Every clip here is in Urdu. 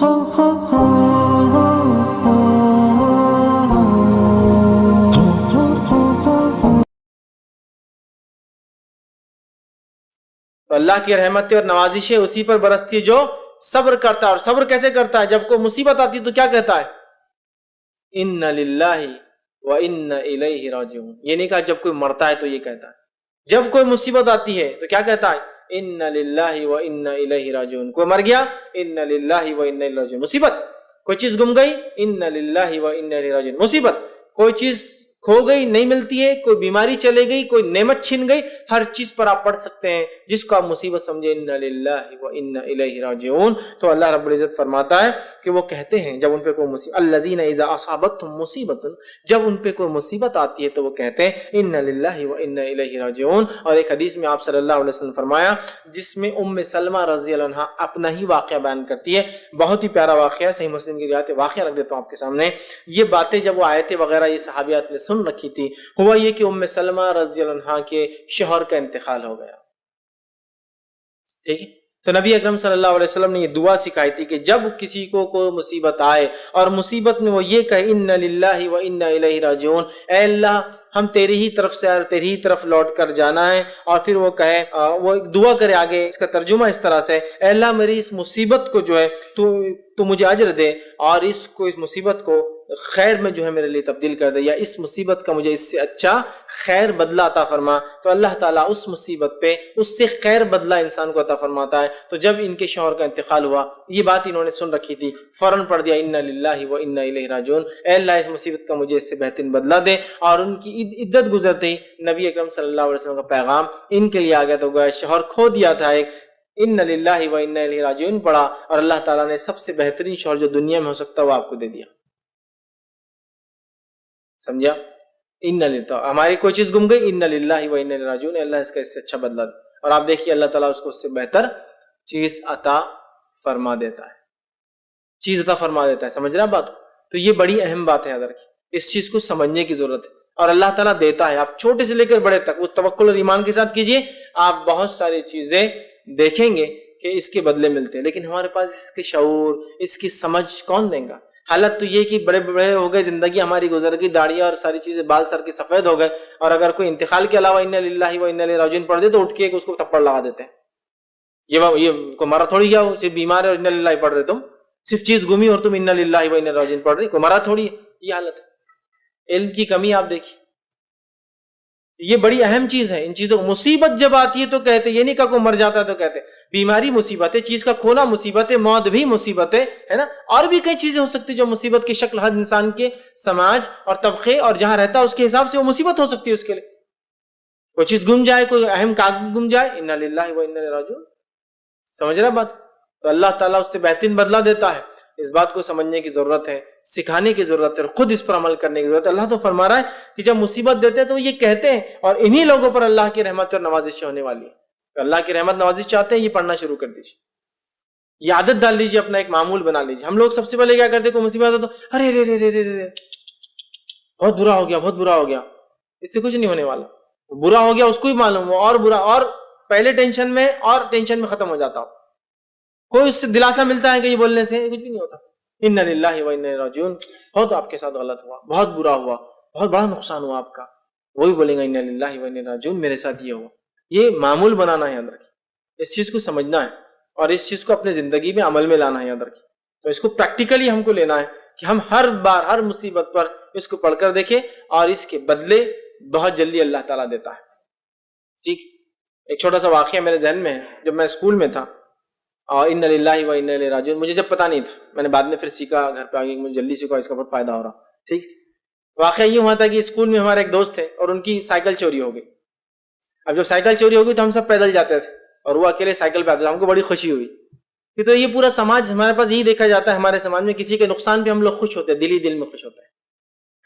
تو اللہ کی رحمتیں اور نوازشیں اسی پر برستی ہے جو صبر کرتا ہے. اور صبر کیسے کرتا ہے؟ جب کوئی مصیبت آتی ہے تو کیا کہتا ہے؟ اِنَّ لِلَّهِ وَإِنَّ إِلَيْهِ رَاجِعُونَ. یہ نہیں کہا جب کوئی مرتا ہے تو یہ کہتا ہے. جب کوئی مصیبت آتی ہے تو کیا کہتا ہے؟ اِنَّ لِلَّهِ وَإِنَّ إِلَيْهِ رَاجِعُونَ. کوئی مر گیا، اِنَّ لِلَّهِ وَإِنَّ إِلَيْهِ رَاجِعُونَ. مصیبت. کوئی چیز گم گئی، اِنَّ لِلَّهِ وَإِنَّ إِلَيْهِ رَاجِعُونَ. مصیبت. کوئی چیز کھو گئی، نہیں ملتی ہے، کوئی بیماری چلے گئی، کوئی نعمت چھن گئی، ہر چیز پر آپ پڑھ سکتے ہیں جس کو آپ مصیبت سمجھے اِنَّ لِلَّهِ وَإِنَّ إِلَيْهِ رَاجِعُونَ. تو اللہ رب العزت فرماتا ہے کہ وہ کہتے ہیں جب ان پہ کوئی مصیبت، الَّذِينَ إِذَا أَصَابَتْهُمْ مُصِيبَةٌ، جب ان پہ کوئی مصیبت آتی ہے تو وہ کہتے ہیں اِنَّ لِلَّهِ وَإِنَّ إِلَيْهِ رَاجِعُونَ. اور ایک حدیث میں آپ صلی اللہ علیہ وسلم فرمایا جس میں سلمہ رضی اللہ عنہا اپنا ہی واقعہ بیان کرتی ہے، بہت ہی پیارا واقعہ ہے، صحیح مسلم کی روایت ہے. واقعہ رکھ دیتا ہوں آپ کے سامنے. یہ باتیں جب وہ آیتیں وغیرہ یہ صحابیات نے سن رکھی تھی، ہوا یہ کہ سلمہ رضی اللہ عنہا کے شوہر کا انتقال ہو گیا. ٹھیک ہے. تو نبی اکرم صلی اللہ علیہ وسلم نے یہ دعا سکھائی تھی کہ جب کسی کو کوئی مصیبت آئے اور مصیبت میں وہ یہ کہے اِنَّ لِلَّهِ وَإِنَّ إِلَيْهِ رَاجِعُونَ، اے اللہ ہم تیری ہی طرف سے اور تیری ہی طرف لوٹ کر جانا ہے. اور پھر وہ کہے، وہ ایک دعا کرے آگے، اس کا ترجمہ اس طرح سے، اے اللہ میری اس مصیبت کو جو ہے تو مجھے اجر دے، اور اس مصیبت کو خیر میں جو ہے میرے لیے تبدیل کر دے، یا اس مصیبت کا مجھے اس سے اچھا خیر بدلہ عطا فرما. تو اللہ تعالیٰ اس مصیبت پہ اس سے خیر بدلہ انسان کو عطا فرماتا ہے. تو جب ان کے شوہر کا انتقال ہوا، یہ بات انہوں نے سن رکھی تھی، فوراً پڑھ دیا اِنَّ لِلَّهِ وَإِنَّ إِلَيْهِ رَاجِعُونَ، اے اللہ اس مصیبت کا مجھے اس سے بہترین بدلہ دے. اور ان کی عدت گزرتے ہی نبی اکرم صلی اللہ علیہ وسلم کا پیغام ان کے لیے آ گیا. تو گویا شوہر کھو دیا تھا ایک، اِنَّ لِلَّهِ وَإِنَّ إِلَيْهِ رَاجِعُونَ پڑھا، اور اللہ تعالیٰ نے سب سے بہترین شوہر جو دنیا میں ہو سکتا وہ آپ کو دے دیا. سمجھا؟ ہماری کوئی چیز گم گئی، اِنَّ لِلَّهِ وَإِنَّ إِلَيْهِ رَاجِعُونَ، اللہ اس کا اس سے اچھا بدلہ دے. اور آپ دیکھیے اللہ تعالیٰ اس کو اس سے بہتر چیز عطا فرما دیتا ہے. سمجھ رہے ہیں بات کو؟ تو یہ بڑی اہم بات ہے ادھر کی، اس چیز کو سمجھنے کی ضرورت ہے. اور اللہ تعالیٰ دیتا ہے، آپ چھوٹے سے لے کر بڑے تک اس توکل اور ایمان کے ساتھ کیجئے، آپ بہت ساری چیزیں دیکھیں گے کہ اس کے بدلے ملتے ہیں. لیکن ہمارے پاس اس کے شعور، اس کی سمجھ کون دیں گا؟ حالت تو یہ کہ بڑے بڑے ہو گئے، زندگی ہماری گزر گئی، داڑیاں اور ساری چیزیں بال سر کے سفید ہو گئے، اور اگر کوئی انتقال کے علاوہ اِنَّ لِلَّهِ وَإِنَّ إِلَيْهِ رَاجِعُونَ پڑھ دے تو اٹھ کے اس کو تھپڑ لگا دیتے ہیں. یہ کوئی مرا تھوڑی گیا ہو، صرف بیمار ہے اور اِنَّ لِلَّهِ پڑھ رہے، تم صرف چیز گمی اور تم اِنَّ لِلَّهِ وَإِنَّ إِلَيْهِ رَاجِعُونَ پڑھ رہے، کوئی مرا تھوڑی ہے. یہ حالت ہے. علم کی کمی آپ دیکھیے. یہ بڑی اہم چیز ہے. ان چیزوں کو مصیبت جب آتی ہے تو کہتے، یہ نہیں کہ کوئی مر جاتا ہے تو کہتے بیماری مصیبت ہے، چیز کا کھونا مصیبت ہے، موت بھی مصیبت ہے نا. اور بھی کئی چیزیں ہو سکتی جو مصیبت کی شکل ہر انسان کے سماج اور طبقے اور جہاں رہتا ہے اس کے حساب سے وہ مصیبت ہو سکتی ہے. اس کے لیے کوئی چیز گم جائے، کوئی اہم کاغذ گم جائے، اِنَّ لِلَّهِ وَإِنَّ إِلَيْهِ رَاجِعُونَ. سمجھ رہے بات؟ تو اللہ تعالیٰ اس سے بہترین بدلہ دیتا ہے. اس بات کو سمجھنے کی ضرورت ہے، سکھانے کی ضرورت ہے، اور خود اس پر عمل کرنے کی ضرورت ہے. اللہ تو فرما رہا ہے کہ جب مصیبت دیتے ہیں تو یہ کہتے ہیں، اور انہی لوگوں پر اللہ کی رحمت اور نوازش ہونے والی ہے. تو اللہ کی رحمت نوازش چاہتے ہیں، یہ پڑھنا شروع کر دیجیے. یہ عادت ڈال لیجیے، اپنا ایک معمول بنا لیجیے. ہم لوگ سب سے پہلے کیا کرتے ہیں؟ کوئی مصیبت ہے تو ارے رے رے رے رے رے بہت برا ہو گیا، بہت برا ہو گیا. اس سے کچھ نہیں ہونے والا. برا ہو گیا اس کو ہی معلوم ہو، اور برا، اور پہلے ٹینشن میں ختم ہو جاتا ہو. کوئی اس سے دلاسا ملتا ہے کہ یہ بولنے سے کچھ بھی نہیں ہوتا. اِنَّ لِلَّهِ وَإِنَّ إِلَيْهِ رَاجِعُونَ. بہت آپ کے ساتھ غلط ہوا، بہت برا ہوا، بہت بڑا نقصان ہوا آپ کا، وہی بولیں گا اِنَّ لِلَّهِ وَإِنَّ إِلَيْهِ رَاجِعُونَ، میرے ساتھ یہ ہوا. یہ معمول بنانا ہے یاد رکھیے. اس چیز کو سمجھنا ہے اور اس چیز کو اپنے زندگی میں عمل میں لانا ہے. یاد رکھیے. تو اس کو پریکٹیکلی ہم کو لینا ہے کہ ہم ہر بار ہر مصیبت پر اس کو پڑھ کر دیکھیں، اور اس کے بدلے بہت جلدی اللہ تعالیٰ دیتا ہے. ٹھیک. ایک چھوٹا سا واقعہ میرے ذہن میں ہے. جب میں اسکول میں تھا اور اِنَّ لِلَّهِ وَإِنَّ إِلَيْهِ رَاجِعُونَ مجھے جب پتا نہیں تھا، میں نے بعد میں پھر سیکھا، گھر پہ آگے مجھے جلدی سیکھا، اس کا بہت فائدہ ہو رہا. ٹھیک. واقعہ یہ ہوا تھا کہ اسکول میں ہمارے ایک دوست تھے اور ان کی سائیکل چوری ہو گئی. اب جب سائیکل چوری ہو گئی تو ہم سب پیدل جاتے تھے اور وہ اکیلے سائیکل پہ آتے تھے. ہم کو بڑی خوشی ہوئی کہ تو یہ پورا سماج ہمارے پاس یہی دیکھا جاتا ہے، ہمارے سماج میں کسی کے نقصان پہ ہم لوگ خوش ہوتے ہیں، دل ہی دل میں خوش ہوتے ہیں.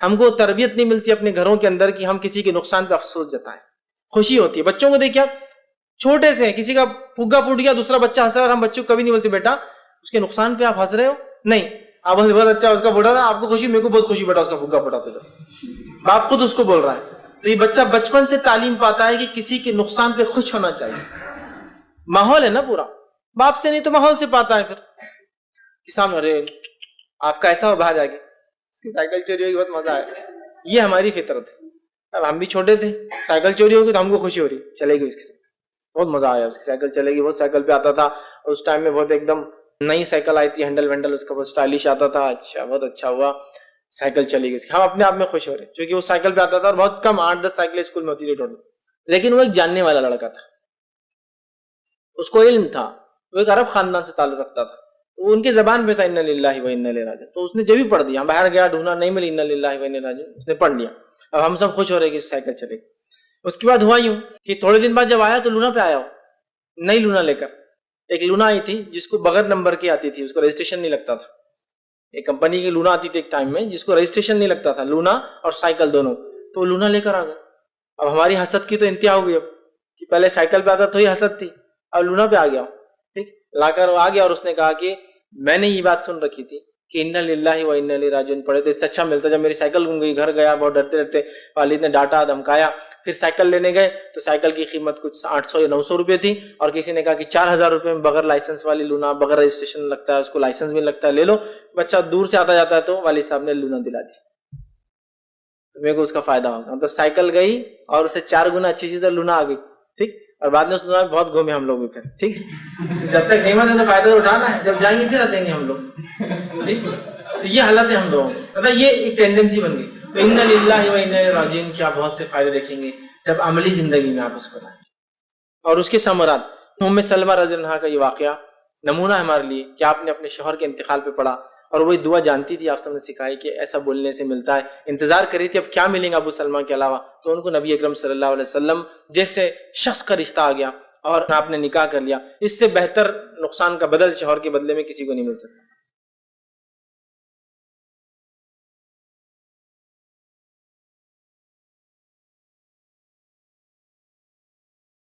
ہم کو تربیت نہیں ملتی اپنے گھروں کے اندر کہ ہم کسی کے نقصان پہ افسوس جتائیں. خوشی ہوتی ہے. بچوں کو دیکھیے، چھوٹے سے کسی کا پھگا پھوٹ گیا، دوسرا بچہ ہنس رہا ہے، اور ہم بچوں کو کبھی نہیں بولتے بیٹا اس کے نقصان پہ آپ ہنس رہے ہو، نہیں، آپ بہت اچھا اس کا پھوٹا تھا، آپ کو خوشی، میرے کو بہت خوشی بیٹا اس کا پھگا پھوٹا تھا. باپ خود اس کو بول رہا ہے. تو یہ بچہ بچپن سے تعلیم پاتا ہے کہ کسی کے نقصان پہ خوش ہونا چاہیے. ماحول ہے نا پورا، باپ سے نہیں تو ماحول سے پاتا ہے. پھر کہ سامنے ارے آپ کا ایسا ہو باہر جا کے اس کی سائیکل چوری ہوگی بہت مزہ آئے. یہ ہماری فطرت ہے. اب ہم بھی چھوٹے تھے, سائیکل چوری ہوگی تو ہم کو خوشی ہو رہی, چلے گی اس کی سائیکل, بہت مزہ آیا, اس کی سائیکل چلے گی. بہت سائیکل پہ آتا تھا اس ٹائم میں, بہت ایک دم نئی سائیکل آئی تھی, ہینڈل وینڈل اس کا بہت اسٹائلش آتا تھا. اچھا بہت اچھا ہوا سائیکل چلی گئی. ہم اپنے آپ میں خوش ہو رہے کیونکہ وہ سائیکل پہ آتا تھا, اور بہت کم 8-10 سائیکلیں اسکول میں ہوتی تھی ٹوٹل. لیکن وہ ایک جاننے والا لڑکا تھا, اس کو علم تھا, وہ ایک عرب خاندان سے تعلق رکھتا تھا, وہ ان کی زبان پہ تھا انا للہ و انا الیہ راجعون. تو اس نے جب بھی پڑھ دیا, باہر گیا ڈھونڈا نہیں ملی انا للہ و انا الیہ راجعون, اس نے پڑھ لیا. اب ہم سب خوش ہو رہے کہ سائیکل چلے گی. اس کے بعد ہوا یوں کہ تھوڑے دن بعد جب آیا تو لونا پہ آیا, نئی لونا لے کر. ایک لونا آئی تھی جس کو بغیر نمبر کی آتی تھی, اس کو رجسٹریشن نہیں لگتا تھا. ایک کمپنی کی لونا آتی تھی ایک ٹائم میں جس کو رجسٹریشن نہیں لگتا تھا, لونا اور سائیکل دونوں. تو وہ لونا لے کر آ گیا. اب ہماری حسد کی تو انتہا ہو گئی, اب کہ پہلے سائیکل پہ آتا تو ہی حسد تھی, اب لونا پہ آ گیا. ٹھیک, لا کر وہ آ گیا, اور اس نے کہا کہ میں نے یہ بات سن رکھی تھی کہ انا للہ و انا الیہ راجعون پڑھے تو اس سے اچھا ملتا. جب میری سائیکل گم گئی, گھر گیا بہت ڈرتے ڈرتے, والد نے ڈانٹا دھمکایا. پھر سائیکل لینے گئے تو سائیکل کی قیمت کچھ 800 یا 900 روپے تھی, اور کسی نے کہا کہ 4000 روپے میں بغیر لائسنس والی لونا, بغیر رجسٹریشن لگتا ہے, اس کو لائسنس بھی لگتا ہے, لے لو. بچہ دور سے آتا جاتا ہے تو والد صاحب نے لونا دلا دی, تو میرے کو اس کا فائدہ ہوگا. تو سائیکل گئی اور اسے 4 گنا اچھی چیز لونا آ گئی. ٹھیک, اور بعد میں اس لونا بہت گھومے ہم لوگ بھی پھر. ٹھیک, جب تک نعمت ہے تو فائدہ تو اٹھانا ہے, جب جائیں گے پھر ہنسیں گے ہم لوگ. ٹھیک, تو یہ حالت ہے ہم لوگوں کی, مطلب یہ ایک ٹینڈنسی بن گئی. تو انا للہ و انا الیہ راجعون کے آپ بہت سے فائدے دیکھیں گے جب عملی زندگی میں آپ اس کو لائیں. اور اس کے ثمرات, ام سلمہ رضی اللہ عنہا کا یہ واقعہ نمونہ ہے ہمارے لیے کہ آپ نے اپنے شوہر کے انتقال پہ پڑھا, اور وہی دعا جانتی تھی, آپ سب نے سکھائی کہ ایسا بولنے سے ملتا ہے. انتظار کری تھی اب کیا ملیں گا ابو سلمہ کے علاوہ, تو ان کو نبی اکرم صلی اللہ علیہ وسلم جیسے شخص کا رشتہ آ گیا اور آپ نے نکاح کر لیا. اس سے بہتر نقصان کا بدل شوہر کے بدلے میں کسی کو نہیں مل سکتا.